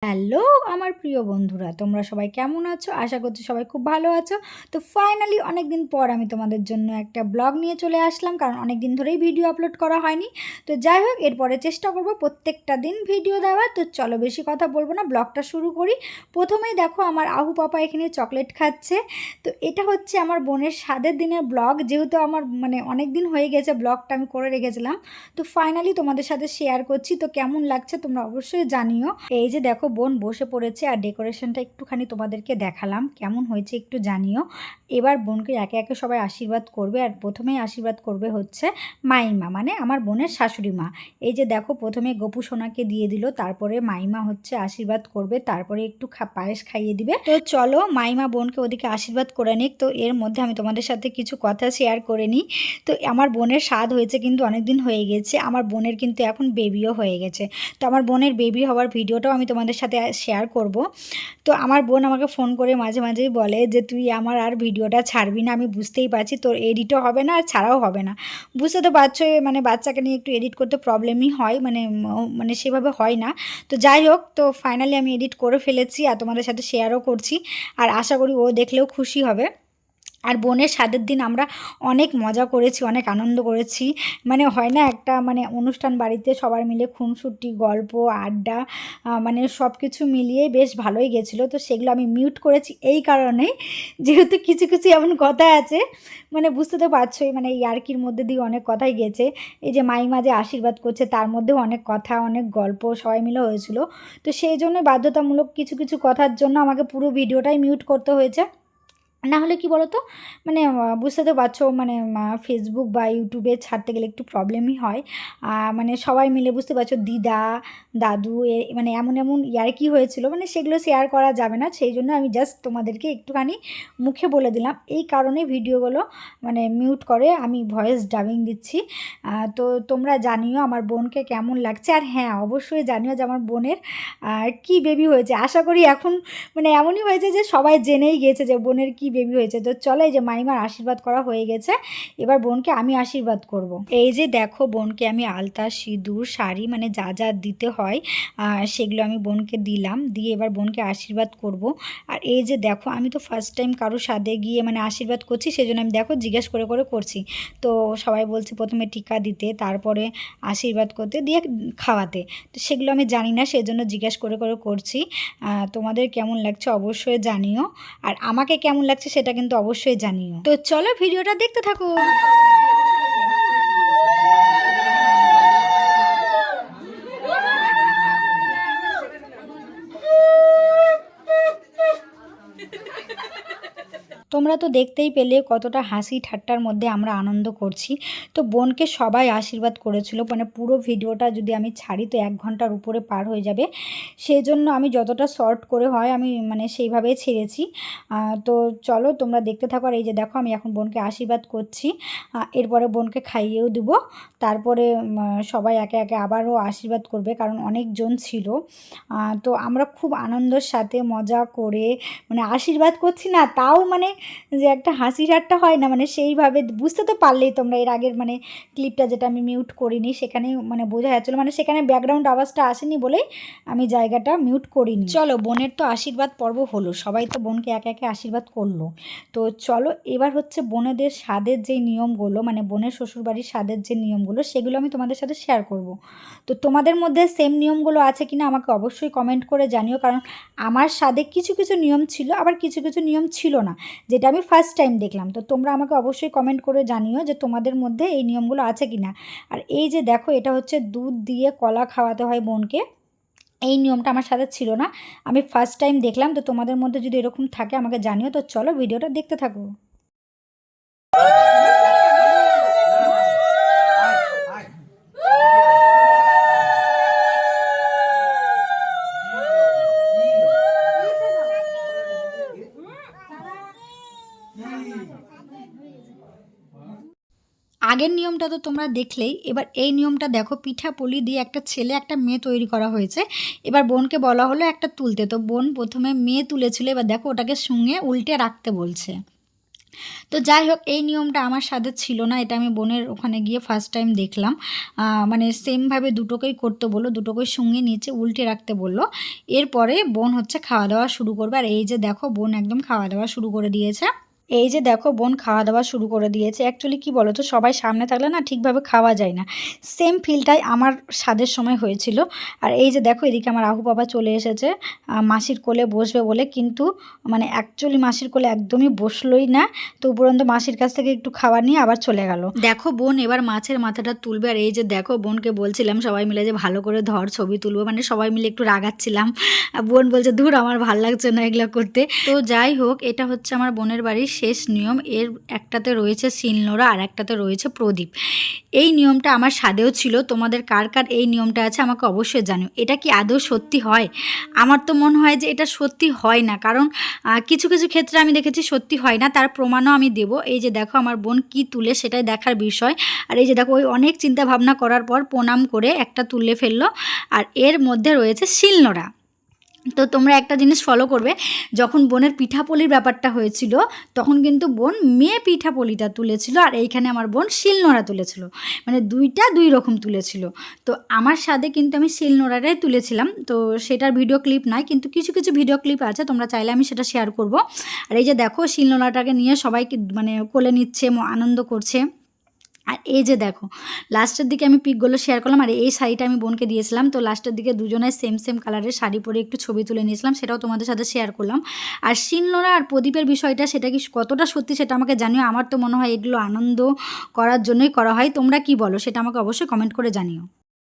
Hello আমার প্রিয় বন্ধুরা, তোমরা সবাই কেমন আছো? আশা করছি সবাই খুব ভালো আছো। তো ফাইনালি অনেকদিন পর আমি তোমাদের জন্য একটা ব্লগ নিয়ে চলে আসলাম, কারণ অনেক দিন ধরেই ভিডিও আপলোড করা হয়নি। তো যাই হোক, এরপরে চেষ্টা করব প্রত্যেকটা দিন ভিডিও দেওয়ার। তো চলো বেশি কথা বলবো না, ব্লগটা শুরু করি। প্রথমেই দেখো আমার আহু পাপা এখানে চকলেট খাচ্ছে। তো এটা হচ্ছে আমার বোনের স্বাদের দিনের ব্লগ, যেহেতু আমার অনেক দিন হয়ে গেছে ব্লগটা আমি করে রেখেছিলাম। তো ফাইনালি তোমাদের সাথে শেয়ার করছি। তো কেমন লাগছে তোমরা অবশ্যই জানিও। এই যে দেখো বোন বসে পড়েছে, আর ডেকোরেশনটা একটুখানি তোমাদেরকে দেখালাম, কেমন হয়েছে একটু জানিও। এবার বোনকে একে একে সবাই আশীর্বাদ করবে, আর প্রথমেই আশীর্বাদ করবে হচ্ছে মাইমা, মানে আমার বোনের শাশুড়ি মা। এই যে দেখো প্রথমে গপু সোনাকে দিয়ে দিল, তারপরে মাইমা হচ্ছে আশীর্বাদ করবে, তারপরে একটু পায়েস খাইয়ে দিবে। তো চলো মাইমা বোনকে ওদিকে আশীর্বাদ করে নিক। তো এর মধ্যে আমি তোমাদের সাথে কিছু কথা শেয়ার করে নিই। তো আমার বোনের স্বাদ হয়েছে কিন্তু অনেকদিন হয়ে গেছে, আমার বোনের কিন্তু এখন বেবিও হয়ে গেছে। তো আমার বোনের বেবি হওয়ার ভিডিওটাও আমি তোমাদের সাথে শেয়ার করব। তো আমার বোন আমাকে ফোন করে মাঝে মাঝেই বলে যে তুই আমার আর ভিডিওটা ছাড়বি না, আমি বুঝতেই পারছি তোর এডিটও হবে না আর ছাড়াও হবে না। বুঝতে তো পারছো, বাচ্চাকে নিয়ে একটু এডিট করতে প্রবলেমই হয়, সেভাবে হয় না। তো যাই হোক, তো ফাইনালি আমি এডিট করে ফেলেছি আর তোমাদের সাথে শেয়ারও করছি, আর আশা করি ও দেখলেও খুশি হবে। আর বোনের স্বাদের দিন আমরা অনেক মজা করেছি, অনেক আনন্দ করেছি। হয় না একটা অনুষ্ঠান বাড়িতে সবার মিলে খুনসুটি গল্প আড্ডা, সব কিছু মিলিয়ে বেশ ভালোই গেছিলো। তো সেগুলো আমি মিউট করেছি এই কারণেই, যেহেতু কিছু কিছু এমন কথা আছে, বুঝতে তো পারছোই, এই ইয়ার্কির মধ্যে দিয়ে অনেক কথাই গেছে। এই যে মাইমা যে আশীর্বাদ করছে তার মধ্যেও অনেক কথা অনেক গল্প সবাই মিলে হয়েছিল। তো সেই জন্য বাধ্যতামূলক কিছু কিছু কথার জন্য আমাকে পুরো ভিডিওটাই মিউট করতে হয়েছে। না হলে কি বলো তো, বুঝতে তো পারছো, ফেসবুক বা ইউটিউবে ছাড়তে গেলে একটু প্রবলেমই হয়। সবাই মিলে বুঝতে পারছো, দিদা দাদু এমন এমন ইয়ার্কি হয়েছিল, সেগুলো শেয়ার করা যাবে না। সেই জন্য আমি জাস্ট তোমাদেরকে একটুখানি মুখে বলে দিলাম, এই কারণে ভিডিওগুলো মিউট করে আমি ভয়েস ডাবিং দিচ্ছি। তো তোমরা জানিও আমার বোনকে কেমন লাগছে, আর হ্যাঁ অবশ্যই জানিও যে আমার বোনের কি বেবি হয়েছে। আশা করি এখন এমনই হয়েছে যে সবাই জেনেই গিয়েছে যে বোনের কি বেবি হয়েছে। তো চলো, এই যে মাইমার আশীর্বাদ করা হয়ে গেছে, এবার বোনকে আমি আশীর্বাদ করব। এই যে দেখো বোনকে আমি আলতা সিঁদুর শাড়ি যা যা দিতে হয় সেগুলো আমি বোনকে দিলাম, দিয়ে এবার বোনকে আশীর্বাদ করব। আর এই যে দেখো আমি তো ফার্স্ট টাইম কারো সাথে গিয়ে আশীর্বাদ করছি, সেই জন্য আমি দেখো জিজ্ঞেস করে করে করছি। তো সবাই বলছে প্রথমে টিকা দিতে, তারপরে আশীর্বাদ করতে, দিয়ে খাওয়াতে। তো সেগুলো আমি জানি না, সেই জন্য জিজ্ঞেস করে করে করছি। তোমাদের কেমন লাগছে অবশ্যই জানিও, আর আমাকে কেমন লাগছে সেটা কিন্তু অবশ্যই জানিও। তো চলো ভিডিওটা দেখতে থাকো। তোমরা তো দেখতেই পেলে কতটা হাসি ঠাট্টার মধ্যে আমরা আনন্দ করছি। তো বোনকে সবাই আশীর্বাদ করেছিল, পুরো ভিডিওটা যদি আমি ছাড়ি তো 1 ঘন্টার উপরে পার হয়ে যাবে। সেই জন্য আমি যতটা শর্ট করে হয় আমি সেইভাবেই ছেড়েছি। তো চলো তোমরা দেখতে থাকো। আর এই যে দেখো আমি এখন বোনকে আশীর্বাদ করছি, এরপরে বোনকে খাইয়েও দিব। তারপরে সবাই একে একে আবারও আশীর্বাদ করবে, কারণ অনেকজন ছিল। তো আমরা খুব আনন্দের সাথে মজা করে আশীর্বাদ করছি না, তাও যে একটা হাসি ঠাট্টা হয় না, সেইভাবে বুঝতে তো পারলেই তোমরা। এর আগের ক্লিপটা যেটা আমি মিউট করিনি সেখানে বোঝা যাচ্ছিলো, সেখানে ব্যাকগ্রাউন্ড আওয়াজটা আসেনি বলেই আমি জায়গাটা মিউট করিনি। চলো বোনের তো আশীর্বাদ পর্ব হলো, সবাই তো বোনকে একে একে আশীর্বাদ করলো। তো চলো এবার হচ্ছে বোনেদের স্বাদের যে নিয়মগুলো, বোনের শ্বশুরবাড়ির স্বাদের যে নিয়মগুলো সেগুলো আমি তোমাদের সাথে শেয়ার করব। তো তোমাদের মধ্যে সেম নিয়মগুলো আছে কিনা আমাকে অবশ্যই কমেন্ট করে জানিও, কারণ আমার স্বাদে কিছু কিছু নিয়ম ছিল, আবার কিছু কিছু নিয়ম ছিল না, যেটা আমি ফার্স্ট টাইম দেখলাম। তো তোমরা আমাকে অবশ্যই কমেন্ট করে জানিও যে তোমাদের মধ্যে এই নিয়মগুলো আছে কিনা। আর এই যে দেখো এটা হচ্ছে দুধ দিয়ে কলা খাওয়াতে হয় বোনকে, এই নিয়মটা আমার সাথে ছিল না, আমি ফার্স্ট টাইম দেখলাম। তো তোমাদের মধ্যে যদি এরকম থাকে আমাকে জানিও। তো চলো ভিডিওটা দেখতে থাকো। আগের নিয়মটা তো তোমরা দেখলেই, এবার এই নিয়মটা দেখো পিঠা পুলি দিয়ে একটা ছেলে একটা মেয়ে তৈরি করা হয়েছে। এবার বোনকে বলা হলো একটা তুলতে, তো বোন প্রথমে মেয়ে তুলেছিল, এবার দেখো ওটাকে সঙ্গে উল্টে রাখতে বলছে। তো যাই হোক, এই নিয়মটা আমার সাথে ছিল না, এটা আমি বোনের ওখানে গিয়ে ফার্স্ট টাইম দেখলাম। মানে সেমভাবে দুটোকেই করতে বললো, দুটোকেই সঙ্গে নিচে উল্টে রাখতে বললো। এরপরে বোন হচ্ছে খাওয়া দাওয়া শুরু করবে। আর এই যে দেখো বোন একদম খাওয়া দাওয়া শুরু করে দিয়েছে। এই যে দেখো বোন খাওয়া দাওয়া শুরু করে দিয়েছে। অ্যাকচুয়ালি কী বলো তো, সবাই সামনে থাকলে না ঠিকভাবে খাওয়া যায় না। সেম ফিলটাই আমার স্বাদের সময় হয়েছিল। আর এই যে দেখো এদিকে আমার আহু বাবা চলে এসেছে মাসির কোলে বসবে বলে, কিন্তু মানে অ্যাকচুয়ালি মাসির কোলে একদমই বসলোই না। তো উপরন্ত মাসির কাছ থেকে একটু খাবার নিয়ে আবার চলে গেল। দেখো বোন এবার মাছের মাথাটা তুলবে। আর এই যে দেখো বোনকে বলছিলাম সবাই মিলে যে ভালো করে ধর, ছবি তুলবো, মানে সবাই মিলে একটু রাগাচ্ছিলাম। বোন বলছে দূর আমার ভাল লাগছে না এগুলো করতে। তো যাই হোক, এটা হচ্ছে আমার বোনের বাড়ির শেষ নিয়ম। এর একটাতে রয়েছে শিলনোড়া আর একটাতে রয়েছে প্রদীপ। এই নিয়মটা আমার স্বাদেও ছিল। তোমাদের কার কার এই নিয়মটা আছে আমাকে অবশ্যই জানিও। এটা কি আদৌ সত্যি হয়? আমার তো মনে হয় যে এটা সত্যি হয় না, কারণ কিছু কিছু ক্ষেত্রে আমি দেখেছি সত্যি হয় না, তার প্রমাণও আমি দেবো। এই যে দেখো আমার বোন কি তুলে সেটাই দেখার বিষয়। আর এই যে দেখো ওই অনেক চিন্তা ভাবনা করার পর প্রণাম করে একটা তুলে ফেললো। আর এর মধ্যে রয়েছে শিলনোড়া। তো তোমরা একটা জিনিস ফলো করবে, যখন বোনের পিঠাপুলির ব্যাপারটা হয়েছিল তখন কিন্তু বোন মেয়ে পিঠাপুলিটা তুলেছিল, আর এইখানে আমার বোন শিলনোড়া তুলেছিল, মানে দুইটা দুই রকম তুলেছিল। তো আমার স্বাদে কিন্তু আমি শিলনোড়াটাই তুলেছিলাম। তো সেটার ভিডিও ক্লিপ নাই, কিন্তু কিছু কিছু ভিডিও ক্লিপ আছে, তোমরা চাইলে আমি সেটা শেয়ার করব। আর এই যে দেখো শিলনোড়াটাকে নিয়ে সবাইকে মানে কোলে নিচ্ছে, আনন্দ করছে। আর এই যে দেখো লাস্টের দিকে আমি পিকগুলো শেয়ার করলাম। আর এই শাড়িটা আমি বোনকে দিয়েছিলাম। তো লাস্টের দিকে দুজনে সেম সেম কালারের শাড়ি পরে একটু ছবি তুলে নিয়েছিলাম, সেটাও তোমাদের সাথে শেয়ার করলাম। আর শিলনোড়া আর প্রদীপের বিষয়টা, সেটা কি কতটা সত্যি সেটা আমাকে জানিও। আমার তো মনে হয় এগুলো আনন্দ করার জন্যই করা হয়। তোমরা কি বলো সেটা আমাকে অবশ্যই কমেন্ট করে জানিও।